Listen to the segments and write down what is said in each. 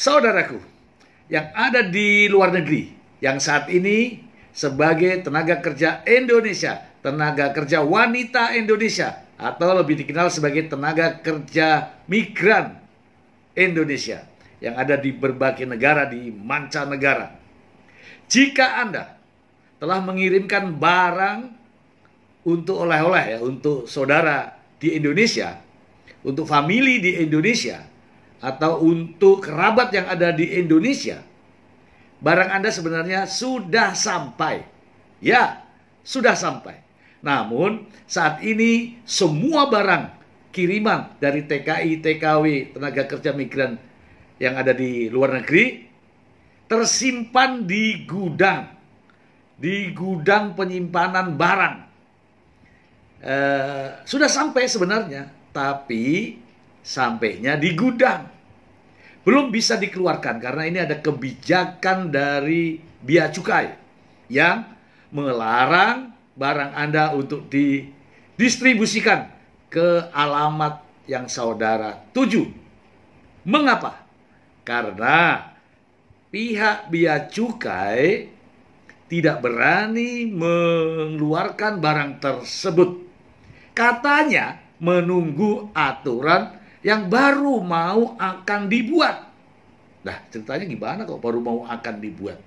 Saudaraku yang ada di luar negeri, yang saat ini sebagai tenaga kerja Indonesia, tenaga kerja wanita Indonesia, atau lebih dikenal sebagai tenaga kerja migran Indonesia yang ada di berbagai negara di mancanegara. Jika Anda telah mengirimkan barang untuk oleh-oleh ya, untuk saudara di Indonesia, untuk famili di Indonesia, atau untuk kerabat yang ada di Indonesia, barang Anda sebenarnya sudah sampai. Ya, sudah sampai. Namun saat ini semua barang kiriman dari TKI, TKW, tenaga kerja migran yang ada di luar negeri tersimpan di gudang penyimpanan barang. Sudah sampai sebenarnya, tapi sampainya di gudang. Belum bisa dikeluarkan karena ini ada kebijakan dari Bea Cukai yang melarang barang Anda untuk didistribusikan ke alamat yang saudara tuju. Mengapa? Karena pihak Bea Cukai tidak berani mengeluarkan barang tersebut. Katanya menunggu aturan yang baru mau akan dibuat. Nah, ceritanya gimana kok baru mau akan dibuat?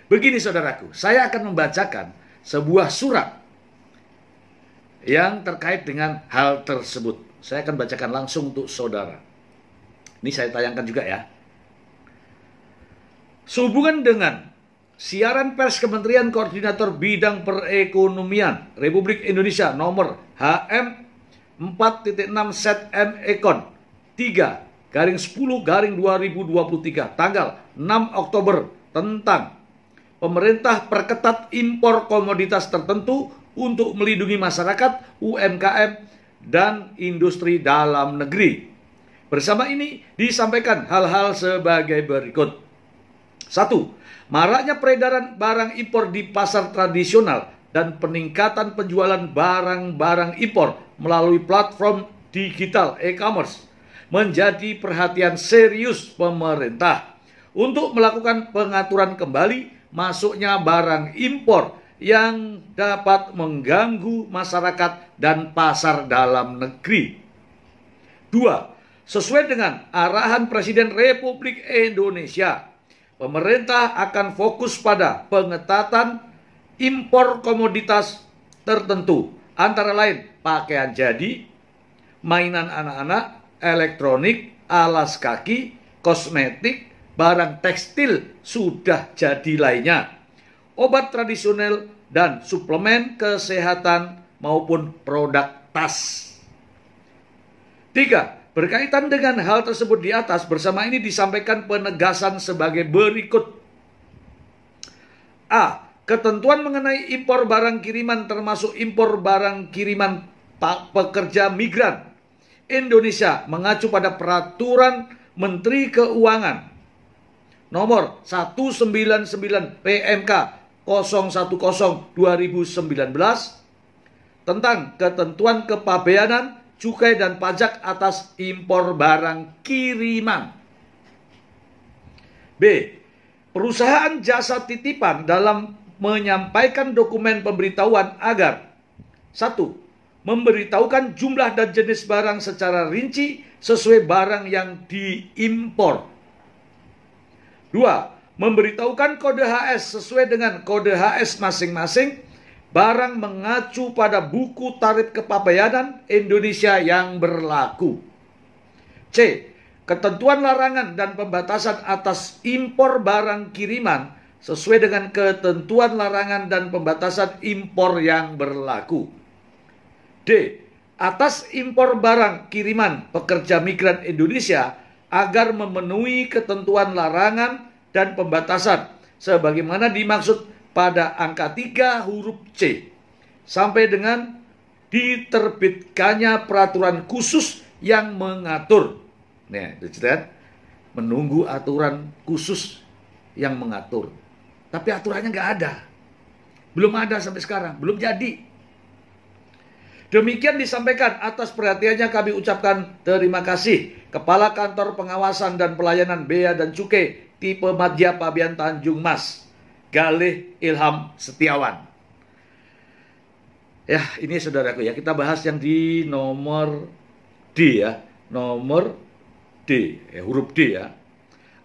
Begini saudaraku, saya akan membacakan sebuah surat yang terkait dengan hal tersebut. Saya akan bacakan langsung untuk saudara. Ini saya tayangkan juga ya. Sehubungan dengan siaran pers Kementerian Koordinator Bidang Perekonomian Republik Indonesia nomor HM 4.6 Set M Ekon 3/10/2023 tanggal 6 Oktober tentang pemerintah perketat impor komoditas tertentu untuk melindungi masyarakat, UMKM, dan industri dalam negeri. Bersama ini disampaikan hal-hal sebagai berikut. 1. Maraknya peredaran barang impor di pasar tradisional dan peningkatan penjualan barang-barang impor melalui platform digital e-commerce menjadi perhatian serius pemerintah untuk melakukan pengaturan kembali masuknya barang impor yang dapat mengganggu masyarakat dan pasar dalam negeri. 2. Sesuai dengan arahan Presiden Republik Indonesia, pemerintah akan fokus pada pengetatan impor komoditas tertentu, antara lain pakaian jadi, mainan anak-anak, elektronik, alas kaki, kosmetik, barang tekstil sudah jadi lainnya, obat tradisional dan suplemen kesehatan maupun produk tas. 3. Berkaitan dengan hal tersebut di atas, bersama ini disampaikan penegasan sebagai berikut. A. Ketentuan mengenai impor barang kiriman termasuk impor barang kiriman pekerja migran Indonesia mengacu pada peraturan Menteri Keuangan nomor 199 PMK 010/2019 tentang ketentuan kepabeanan, cukai dan pajak atas impor barang kiriman. B. Perusahaan jasa titipan dalam menyampaikan dokumen pemberitahuan agar 1. Memberitahukan jumlah dan jenis barang secara rinci sesuai barang yang diimpor. 2. Memberitahukan kode HS sesuai dengan kode HS masing-masing barang mengacu pada buku tarif kepabeanan Indonesia yang berlaku. C. Ketentuan larangan dan pembatasan atas impor barang kiriman sesuai dengan ketentuan larangan dan pembatasan impor yang berlaku. D. Atas impor barang kiriman pekerja migran Indonesia agar memenuhi ketentuan larangan dan pembatasan sebagaimana dimaksud pada angka 3 huruf C sampai dengan diterbitkannya peraturan khusus yang mengatur. Nah, itu kan menunggu aturan khusus yang mengatur. Tapi aturannya nggak ada. Belum ada sampai sekarang, belum jadi. Demikian disampaikan, atas perhatiannya kami ucapkan terima kasih. Kepala Kantor Pengawasan dan Pelayanan Bea dan Cukai tipe Madya Pabean Tanjung Mas, Galih Ilham Setiawan. Ya, ini saudaraku ya, kita bahas yang di nomor D ya. Nomor D, huruf D ya.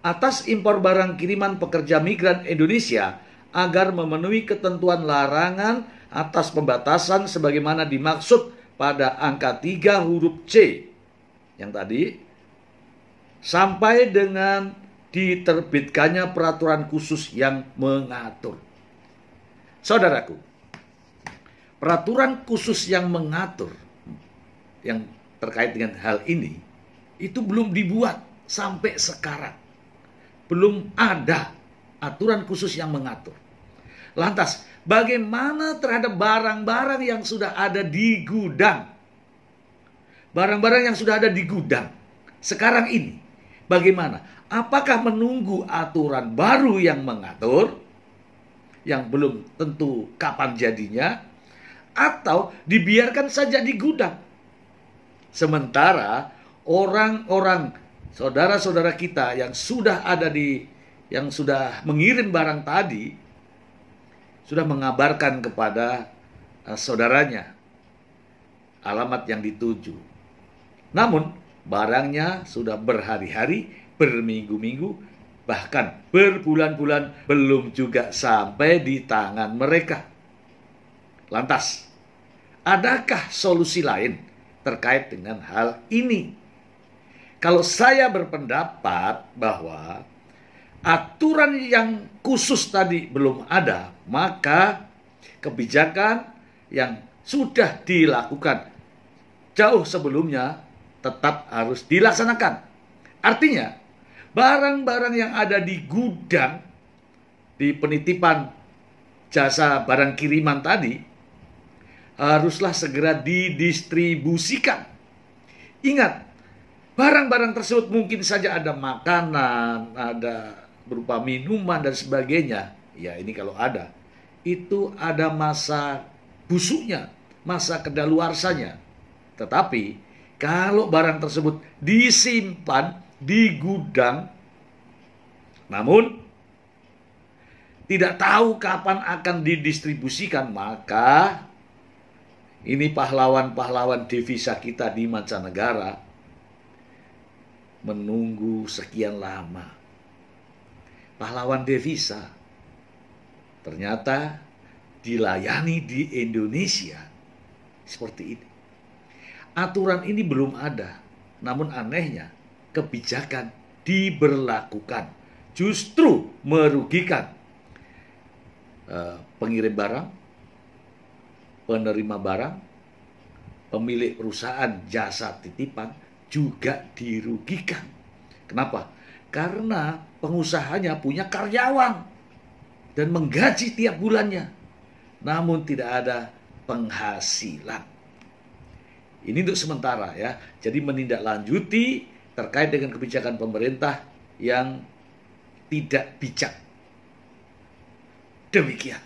Atas impor barang kiriman pekerja migran Indonesia agar memenuhi ketentuan larangan atas pembatasan sebagaimana dimaksud pada angka 3 huruf C yang tadi, sampai dengan diterbitkannya peraturan khusus yang mengatur. Saudaraku, peraturan khusus yang mengatur yang terkait dengan hal ini itu belum dibuat sampai sekarang. Belum ada aturan khusus yang mengatur. Lantas, bagaimana terhadap barang-barang yang sudah ada di gudang? Barang-barang yang sudah ada di gudang sekarang ini, bagaimana? Apakah menunggu aturan baru yang mengatur, yang belum tentu kapan jadinya, atau dibiarkan saja di gudang? Sementara orang-orang, saudara-saudara kita yang sudah ada yang sudah mengirim barang tadi, sudah mengabarkan kepada saudaranya alamat yang dituju. Namun barangnya sudah berhari-hari, berminggu-minggu, bahkan berbulan-bulan belum juga sampai di tangan mereka. Lantas, adakah solusi lain terkait dengan hal ini? Kalau saya berpendapat bahwa aturan yang khusus tadi belum ada, maka kebijakan yang sudah dilakukan jauh sebelumnya tetap harus dilaksanakan. Artinya, barang-barang yang ada di gudang, di penitipan jasa barang kiriman tadi, haruslah segera didistribusikan. Ingat, barang-barang tersebut mungkin saja ada makanan, ada berupa minuman dan sebagainya. Ya, ini kalau ada, itu ada masa busuknya, masa kedaluarsanya. Tetapi kalau barang tersebut disimpan di gudang, namun tidak tahu kapan akan didistribusikan, maka ini pahlawan-pahlawan devisa kita di mancanegara menunggu sekian lama. Pahlawan devisa ternyata dilayani di Indonesia seperti ini. Aturan ini belum ada, namun anehnya kebijakan diberlakukan, justru merugikan pengirim barang, penerima barang, pemilik perusahaan jasa titipan juga dirugikan. Kenapa? Karena pengusahanya punya karyawan dan menggaji tiap bulannya, namun tidak ada penghasilan. Ini untuk sementara ya. Jadi menindaklanjuti terkait dengan kebijakan pemerintah yang tidak bijak. Demikian.